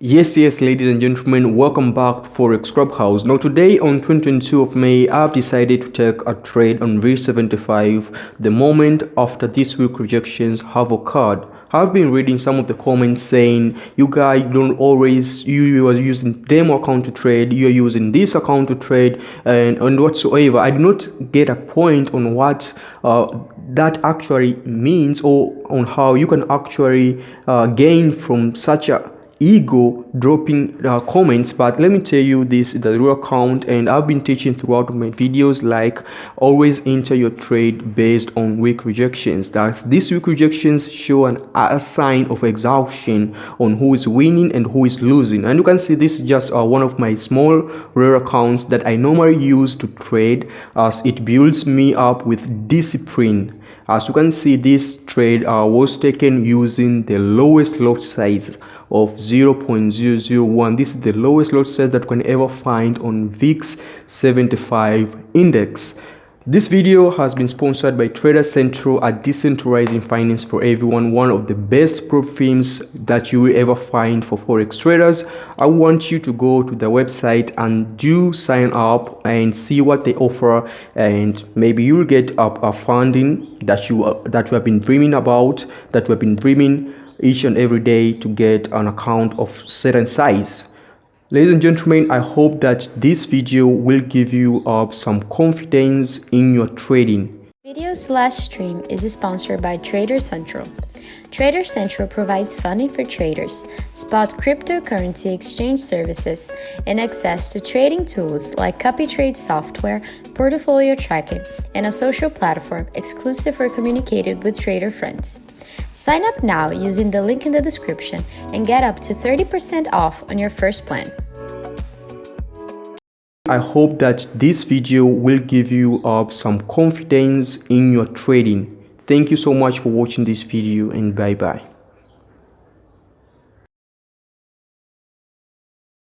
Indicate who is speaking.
Speaker 1: Yes, ladies and gentlemen, welcome back to Forex Clubhouse. Now, today on 22 of May, I've decided to take a trade on V75 the moment after this week rejections have occurred. I've been reading some of the comments saying you guys don't always, you are using demo account to trade, you're using this account to trade, and whatsoever. I do not get a point on what that actually means, or on how you can actually gain from such a ego dropping comments. But let me tell you, this is the real account, and I've been teaching throughout my videos, like always enter your trade based on weak rejections. That's these weak rejections show a sign of exhaustion on who is winning and who is losing. And you can see this is just one of my small rare accounts that I normally use to trade, as it builds me up with discipline. As you can see, this trade was taken using the lowest lot size of 0.001. This is the lowest lot size that you can ever find on VIX 75 index. This video has been sponsored by Trader Central, a decentralizing finance for everyone, one of the best prop firms that you will ever find for forex traders. I want you to go to the website and do sign up and see what they offer, and maybe you'll get a funding that you have been dreaming about, that you have been dreaming each and every day to get an account of certain size. Ladies and gentlemen, I hope that this video will give you some confidence in your trading.
Speaker 2: Video/stream is sponsored by Trader Central. Trader Central provides funding for traders, spot cryptocurrency exchange services, and access to trading tools like copy trade software, portfolio tracking, and a social platform exclusive for communicating with trader friends. Sign up now using the link in the description and get up to 30% off on your first plan.
Speaker 1: I hope that this video will give you some confidence in your trading. Thank you so much for watching this video, and bye bye.